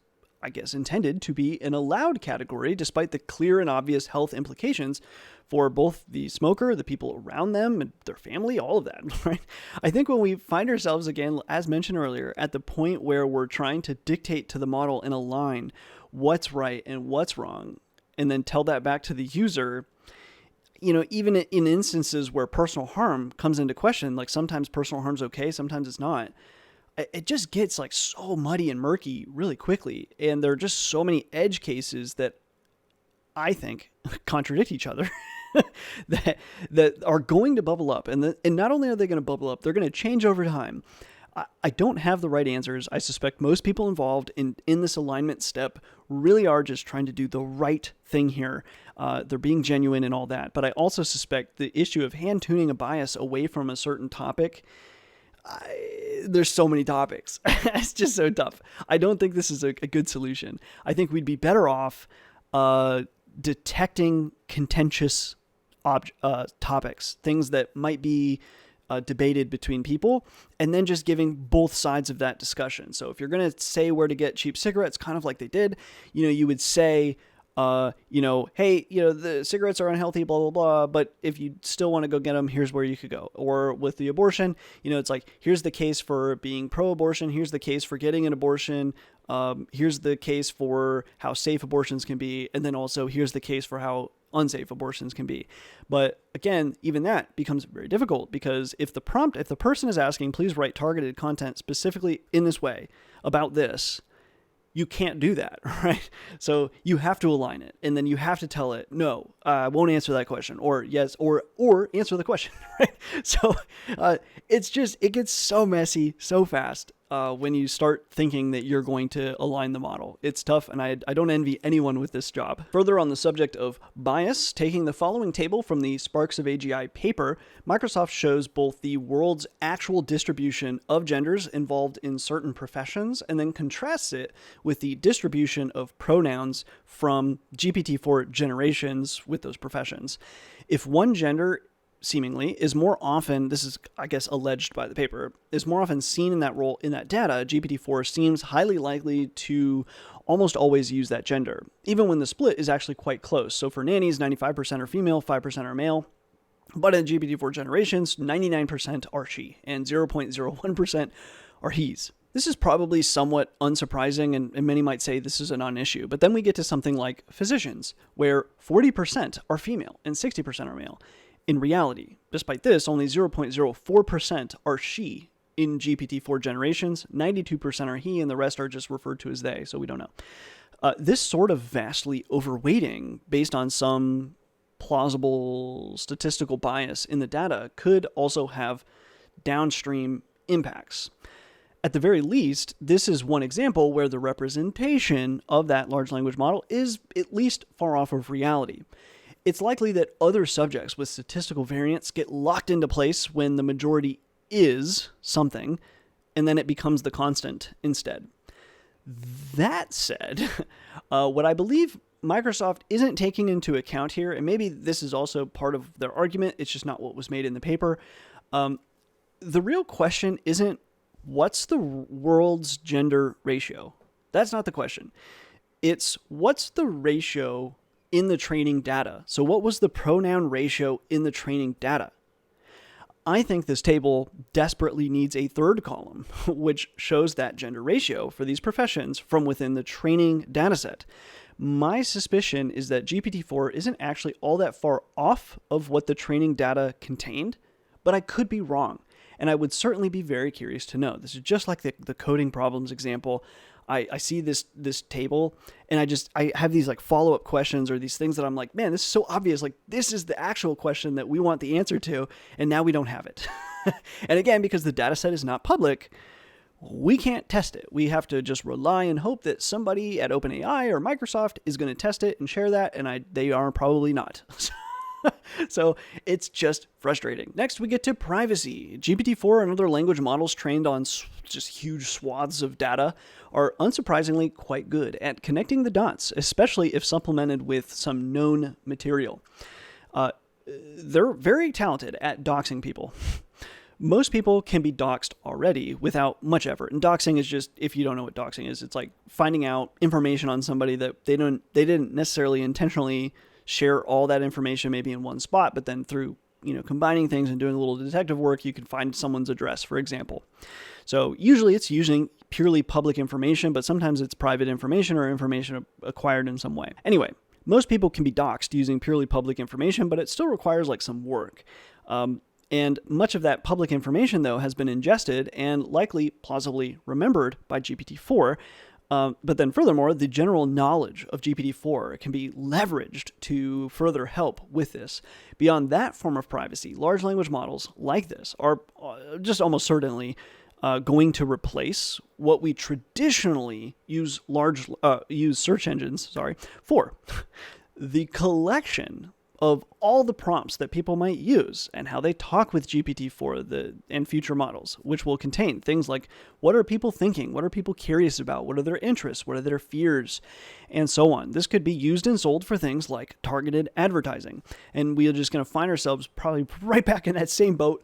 I guess, intended to be an allowed category, despite the clear and obvious health implications for both the smoker, the people around them, and their family, all of that, right? I think when we find ourselves, again, as mentioned earlier, at the point where we're trying to dictate to the model and align what's right and what's wrong, and then tell that back to the user, even in instances where personal harm comes into question, like sometimes personal harm's okay, sometimes it's not, it just gets like so muddy and murky really quickly. And there are just so many edge cases that I think contradict each other that are going to bubble up. And not only are they going to bubble up, they're going to change over time. I don't have the right answers. I suspect most people involved in this alignment step really are just trying to do the right thing here. They're being genuine and all that. But I also suspect the issue of hand-tuning a bias away from a certain topic, there's so many topics. It's just so tough. I don't think this is a good solution. I think we'd be better off detecting contentious topics, things that might be debated between people, and then just giving both sides of that discussion. So if you're going to say where to get cheap cigarettes, kind of like they did, you would say, hey, the cigarettes are unhealthy, blah, blah, blah, but if you still want to go get them, here's where you could go. Or with the abortion, it's like, here's the case for being pro-abortion, here's the case for getting an abortion, here's the case for how safe abortions can be, and then also here's the case for how unsafe abortions can be. But again, even that becomes very difficult, because if the person is asking, please write targeted content specifically in this way about this, you can't do that, right? So you have to align it, and then you have to tell it, no, I won't answer that question, or yes, or answer the question, right? So it gets so messy so fast when you start thinking that you're going to align the model. It's tough, and I don't envy anyone with this job. Further on the subject of bias, taking the following table from the Sparks of AGI paper, Microsoft shows both the world's actual distribution of genders involved in certain professions, and then contrasts it with the distribution of pronouns from GPT-4 generations with those professions. If one gender seemingly is more often, this is, I guess, alleged by the paper, is more often seen in that role in that data, GPT-4 seems highly likely to almost always use that gender, even when the split is actually quite close. So for nannies, 95% are female, 5% are male. But in GPT-4 generations, 99% are she, and 0.01% are he's. This is probably somewhat unsurprising, and many might say this is a non-issue. But then we get to something like physicians, where 40% are female and 60% are male. In reality, despite this, only 0.04% are she in GPT-4 generations, 92% are he, and the rest are just referred to as they, so we don't know. This sort of vastly overweighting, based on some plausible statistical bias in the data, could also have downstream impacts. At the very least, this is one example where the representation of that large language model is at least far off of reality. It's likely that other subjects with statistical variance get locked into place when the majority is something, and then it becomes the constant instead. That said, what I believe Microsoft isn't taking into account here, and maybe this is also part of their argument, it's just not what was made in the paper, the real question isn't what's the world's gender ratio. That's not the question. It's what's the ratio in the training data? So what was the pronoun ratio in the training data? I think this table desperately needs a third column, which shows that gender ratio for these professions from within the training dataset. My suspicion is that GPT-4 isn't actually all that far off of what the training data contained, but I could be wrong, and I would certainly be very curious to know. This is just like the coding problems example. I see this table, and I have these like follow-up questions or these things that I'm like, man, this is so obvious. Like, this is the actual question that we want the answer to, and now we don't have it. And again, because the data set is not public, we can't test it. We have to just rely and hope that somebody at OpenAI or Microsoft is going to test it and share that, and they are probably not. So it's just frustrating. Next, we get to privacy. GPT-4 and other language models trained on just huge swaths of data are unsurprisingly quite good at connecting the dots, especially if supplemented with some known material. They're very talented at doxing people. Most people can be doxed already without much effort. And doxing is just, if you don't know what doxing is, it's like finding out information on somebody that they didn't necessarily intentionally share all that information maybe in one spot, but then through combining things and doing a little detective work, you can find someone's address, for example. So usually it's using purely public information, but sometimes it's private information or information acquired in some way. Anyway, most people can be doxed using purely public information, but it still requires like some work. And much of that public information, though, has been ingested and likely plausibly remembered by GPT-4. But then furthermore, the general knowledge of GPT-4 can be leveraged to further help with this. Beyond that form of privacy, large language models like this are just almost certainly going to replace what we traditionally use search engines for. The collection of all the prompts that people might use and how they talk with GPT-4 and future models, which will contain things like, what are people thinking? What are people curious about? What are their interests? What are their fears? And so on. This could be used and sold for things like targeted advertising. And we are just going to find ourselves probably right back in that same boat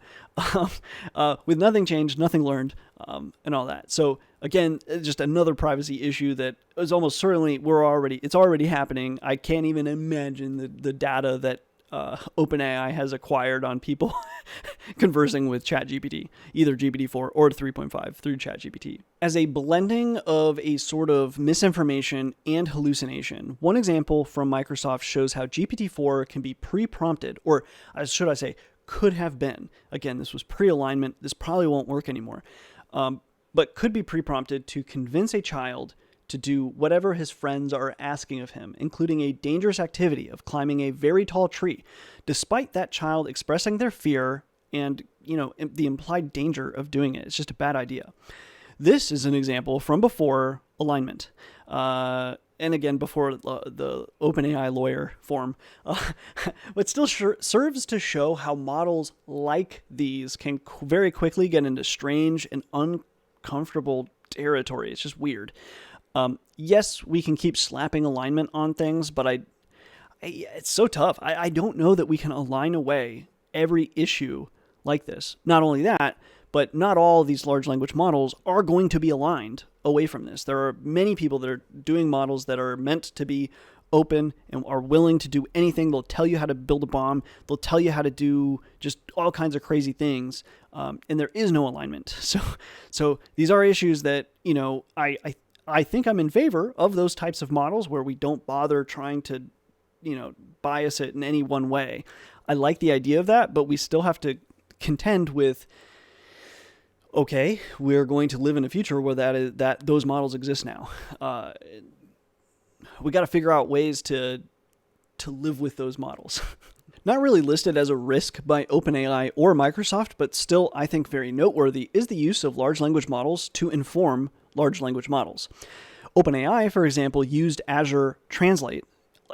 with nothing changed, nothing learned, and all that. So again, just another privacy issue that is almost certainly it's already happening. I can't even imagine the data that OpenAI has acquired on people conversing with ChatGPT, either GPT-4 or 3.5 through ChatGPT. As a blending of a sort of misinformation and hallucination, one example from Microsoft shows how GPT-4 can be pre-prompted, or should I say, could have been. Again, this was pre-alignment. This probably won't work anymore. But could be pre-prompted to convince a child to do whatever his friends are asking of him, including a dangerous activity of climbing a very tall tree, despite that child expressing their fear and, the implied danger of doing it. It's just a bad idea. This is an example from before alignment. And again, before the OpenAI lawyer form, but still serves to show how models like these can very quickly get into strange and uncomfortable territory. It's just weird. Yes, we can keep slapping alignment on things, but it's so tough. I don't know that we can align away every issue like this. Not only that, but not all these large language models are going to be aligned away from this. There are many people that are doing models that are meant to be open and are willing to do anything. They'll tell you how to build a bomb. They'll tell you how to do just all kinds of crazy things. And there is no alignment. So these are issues that, I think I'm in favor of those types of models where we don't bother trying to, bias it in any one way. I like the idea of that, but we still have to contend with, okay, we're going to live in a future where that those models exist now. We got to figure out ways to live with those models. Not really listed as a risk by OpenAI or Microsoft, but still I think very noteworthy is the use of large language models to inform large language models. OpenAI, for example, used Azure Translate,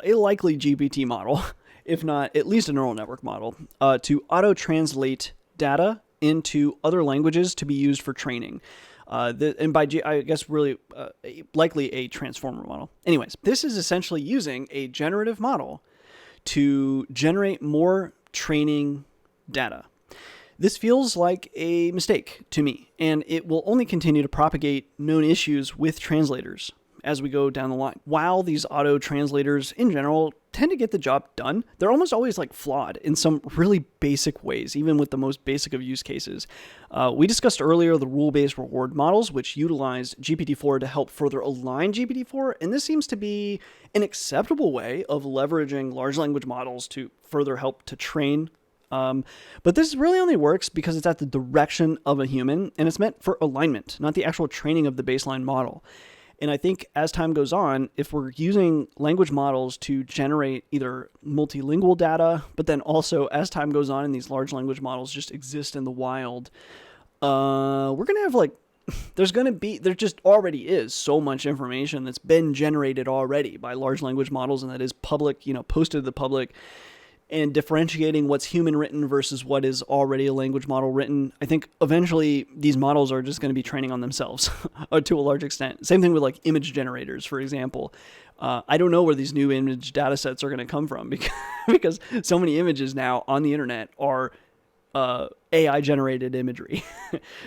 a likely GPT model, if not at least a neural network model, to auto-translate data into other languages to be used for training. I guess really likely a transformer model. Anyways, this is essentially using a generative model to generate more training data. This feels like a mistake to me, and it will only continue to propagate known issues with translators. as we go down the line. While these auto translators in general tend to get the job done, they're almost always like flawed in some really basic ways, even with the most basic of use cases. We discussed earlier the rule-based reward models, which utilize GPT-4 to help further align GPT-4, and this seems to be an acceptable way of leveraging large language models to further help to train. But this really only works because it's at the direction of a human, and it's meant for alignment, not the actual training of the baseline model. And I think as time goes on, if we're using language models to generate either multilingual data, but then also as time goes on and these large language models just exist in the wild, we're going to have there just already is so much information that's been generated already by large language models and that is public, posted to the public. And differentiating what's human written versus what is already a language model written. I think eventually these models are just going to be training on themselves to a large extent. Same thing with like image generators, for example. I don't know where these new image data sets are going to come from because so many images now on the internet are AI generated imagery.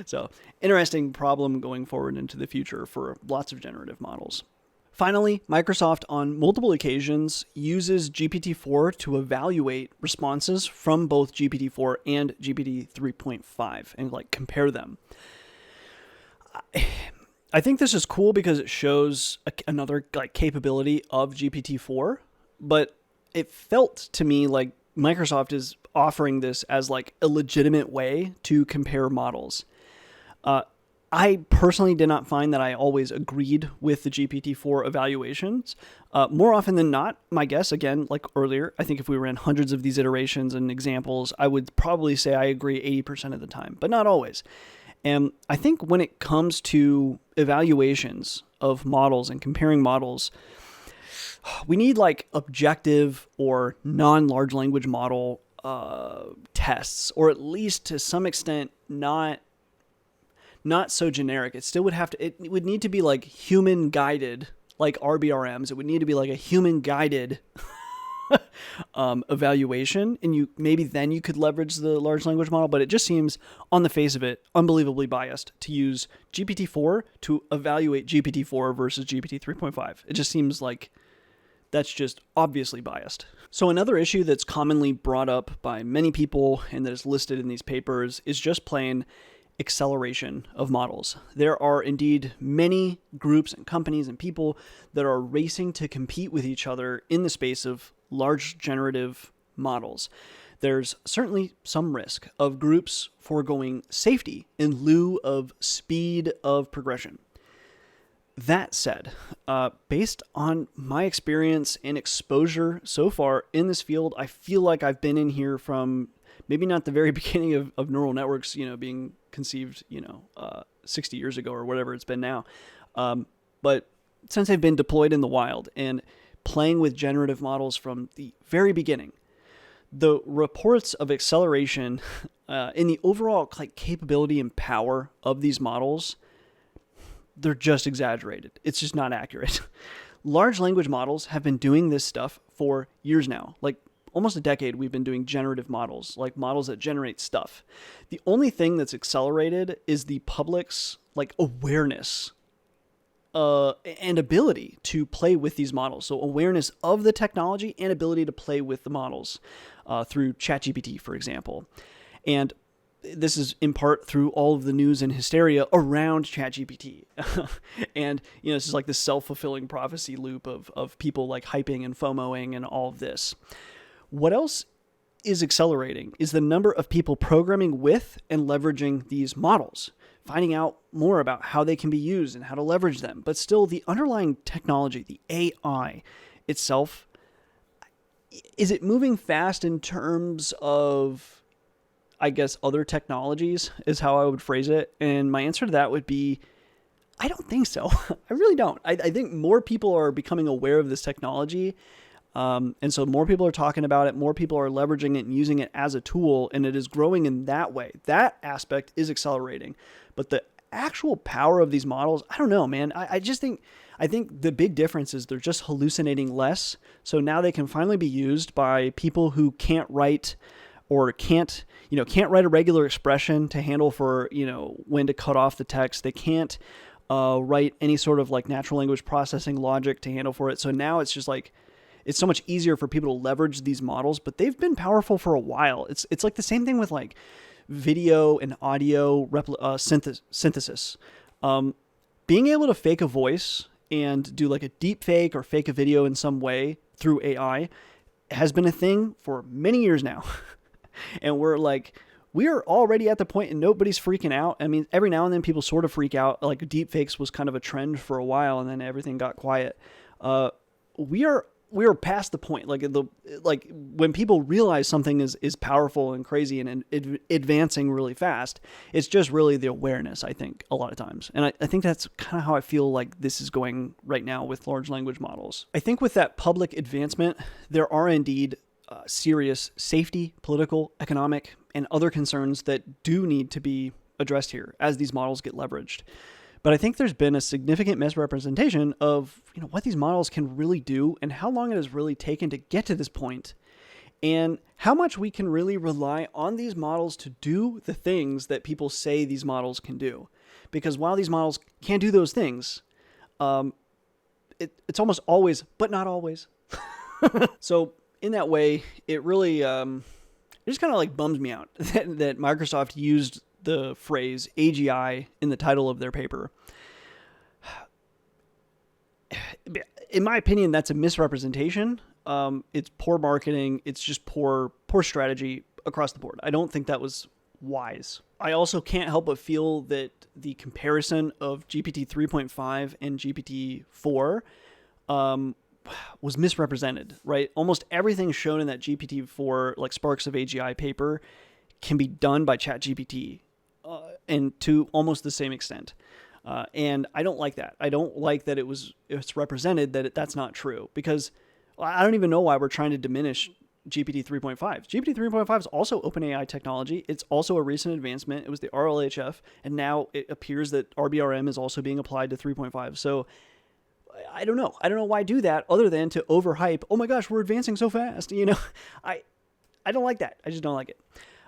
So interesting problem going forward into the future for lots of generative models. Finally, Microsoft on multiple occasions uses GPT-4 to evaluate responses from both GPT-4 and GPT 3.5 and compare them. I think this is cool because it shows another capability of GPT-4, but it felt to me like Microsoft is offering this as a legitimate way to compare models. I personally did not find that I always agreed with the GPT-4 evaluations. More often than not, my guess, again, like earlier, I think if we ran hundreds of these iterations and examples, I would probably say I agree 80% of the time, but not always. And I think when it comes to evaluations of models and comparing models, we need objective or non-large language model tests, or at least to some extent not so generic. It still would it would need to be human guided, like RBRMs. It would need to be a human guided evaluation. And then you could leverage the large language model, but it just seems on the face of it, unbelievably biased to use GPT-4 to evaluate GPT-4 versus GPT 3.5. It just seems like that's just obviously biased. So another issue that's commonly brought up by many people and that is listed in these papers is just plain acceleration of models. There are indeed many groups and companies and people that are racing to compete with each other in the space of large generative models. There's certainly some risk of groups foregoing safety in lieu of speed of progression. That said, based on my experience and exposure so far in this field, I feel like I've been in here from maybe not the very beginning of neural networks, being conceived, 60 years ago or whatever it's been now. But since they've been deployed in the wild and playing with generative models from the very beginning, the reports of acceleration in the overall capability and power of these models, they're just exaggerated. It's just not accurate. Large language models have been doing this stuff for years now. Almost a decade we've been doing generative models, models that generate stuff. The only thing that's accelerated is the public's awareness and ability to play with these models. So awareness of the technology and ability to play with the models through ChatGPT, for example. And this is in part through all of the news and hysteria around ChatGPT. And, this is this self-fulfilling prophecy loop of people hyping and FOMOing and all of this. What else is accelerating is the number of people programming with and leveraging these models, finding out more about how they can be used and how to leverage them. But still, the underlying technology, the AI itself, is it moving fast in terms of, I guess, other technologies is how I would phrase it? And my answer to that would be, I don't think so. I really don't. I think more people are becoming aware of this technology. And so more people are talking about it, more people are leveraging it and using it as a tool, and it is growing in that way. That aspect is accelerating. But the actual power of these models, I don't know, man. I think the big difference is they're just hallucinating less. So now they can finally be used by people who can't write or can't write a regular expression to handle for, when to cut off the text. They can't write any sort of like natural language processing logic to handle for it. So now it's just like, it's so much easier for people to leverage these models, but they've been powerful for a while. It's like the same thing with like video and audio synthesis. Being able to fake a voice and do like a deep fake or fake a video in some way through AI has been a thing for many years now. And we are already at the point and nobody's freaking out. I mean, every now and then people sort of freak out. Like deep fakes was kind of a trend for a while and then everything got quiet. We are past the point. Like when people realize something is powerful and crazy and advancing really fast, it's just really the awareness, I think, a lot of times. And I think that's kind of how I feel like this is going right now with large language models. I think with that public advancement, there are indeed serious safety, political, economic, and other concerns that do need to be addressed here as these models get leveraged. But I think there's been a significant misrepresentation of what these models can really do and how long it has really taken to get to this point, and how much we can really rely on these models to do the things that people say these models can do. Because while these models can do those things, it's almost always, but not always. So in that way, it really it just kind of like bums me out that Microsoft used the phrase AGI in the title of their paper. In my opinion, that's a misrepresentation. It's poor marketing. It's just poor strategy across the board. I don't think that was wise. I also can't help but feel that the comparison of GPT 3.5 and GPT 4 was misrepresented, right? Almost everything shown in that GPT 4, like Sparks of AGI paper, can be done by ChatGPT. And to almost the same extent. And I don't like that. I don't like that it's represented that that's not true, because I don't even know why we're trying to diminish GPT 3.5. GPT 3.5 is also OpenAI technology. It's also a recent advancement. It was the RLHF, and now it appears that RBRM is also being applied to 3.5. So I don't know. I don't know why do that other than to overhype. Oh my gosh, we're advancing so fast. I don't like that. I just don't like it.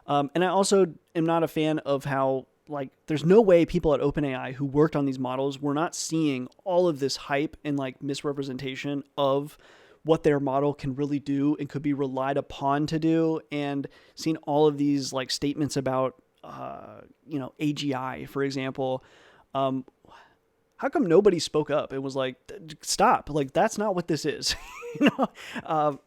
And I also am not a fan of how, like, there's no way people at OpenAI who worked on these models were not seeing all of this hype and like misrepresentation of what their model can really do and could be relied upon to do, and seeing all of these like statements about, AGI, for example. How come nobody spoke up and was like, stop, like, that's not what this is? I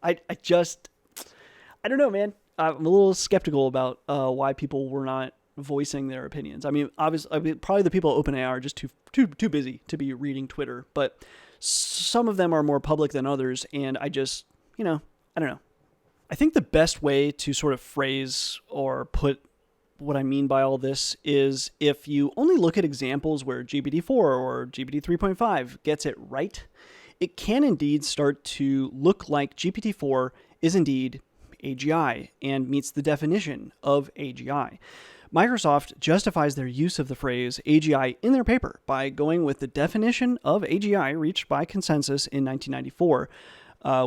don't know, man. I'm a little skeptical about why people were not voicing their opinions. I mean, obviously, probably the people at OpenAI are just too busy to be reading Twitter, but some of them are more public than others, and I just, I don't know. I think the best way to sort of phrase or put what I mean by all this is if you only look at examples where GPT-4 or GPT 3.5 gets it right, it can indeed start to look like GPT-4 is indeed AGI and meets the definition of AGI. Microsoft justifies their use of the phrase AGI in their paper by going with the definition of AGI reached by consensus in 1994,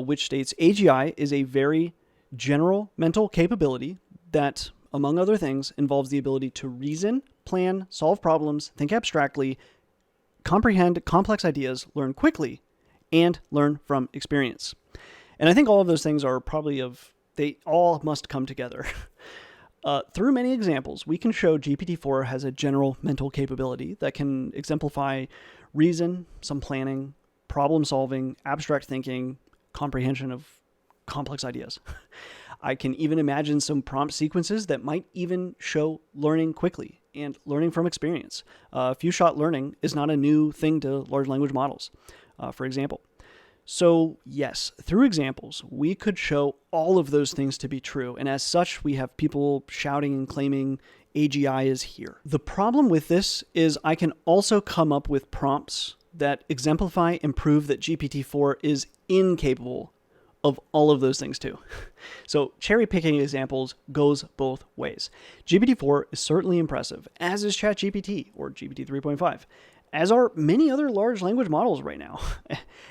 which states AGI is a very general mental capability that, among other things, involves the ability to reason, plan, solve problems, think abstractly, comprehend complex ideas, learn quickly, and learn from experience. And I think all of those things are probably they all must come together. Through many examples, we can show GPT-4 has a general mental capability that can exemplify reason, some planning, problem solving, abstract thinking, comprehension of complex ideas. I can even imagine some prompt sequences that might even show learning quickly and learning from experience. Few-shot learning is not a new thing to large language models, for example. So yes, through examples, we could show all of those things to be true. And as such, we have people shouting and claiming AGI is here. The problem with this is I can also come up with prompts that exemplify and prove that GPT-4 is incapable of all of those things too. So cherry picking examples goes both ways. GPT-4 is certainly impressive, as is ChatGPT or GPT 3.5. As are many other large language models right now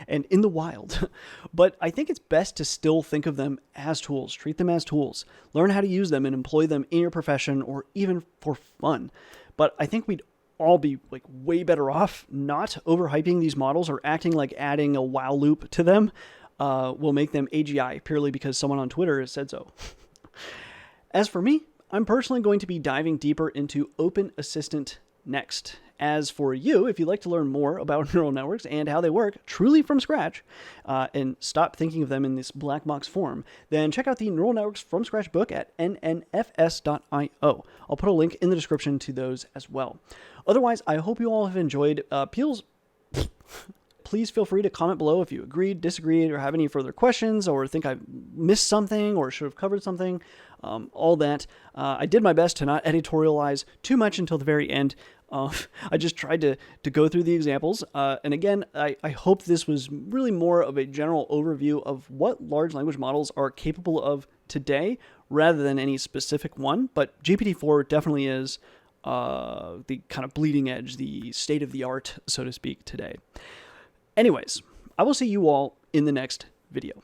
and in the wild. But I think it's best to still think of them as tools, treat them as tools, learn how to use them and employ them in your profession or even for fun. But I think we'd all be like way better off not overhyping these models or acting like adding a while loop to them will make them AGI purely because someone on Twitter has said so. As for me, I'm personally going to be diving deeper into Open Assistant next. As for you, if you'd like to learn more about neural networks and how they work truly from scratch, and stop thinking of them in this black box form, then check out the Neural Networks from Scratch book at nnfs.io. I'll put a link in the description to those as well. Otherwise, I hope you all have enjoyed Peel's. Please feel free to comment below if you agreed, disagreed, or have any further questions, or think I missed something or should have covered something. All that. I did my best to not editorialize too much until the very end. I just tried to go through the examples. And again, I hope this was really more of a general overview of what large language models are capable of today, rather than any specific one. But GPT-4 definitely is the kind of bleeding edge, the state of the art, so to speak, today. Anyways, I will see you all in the next video.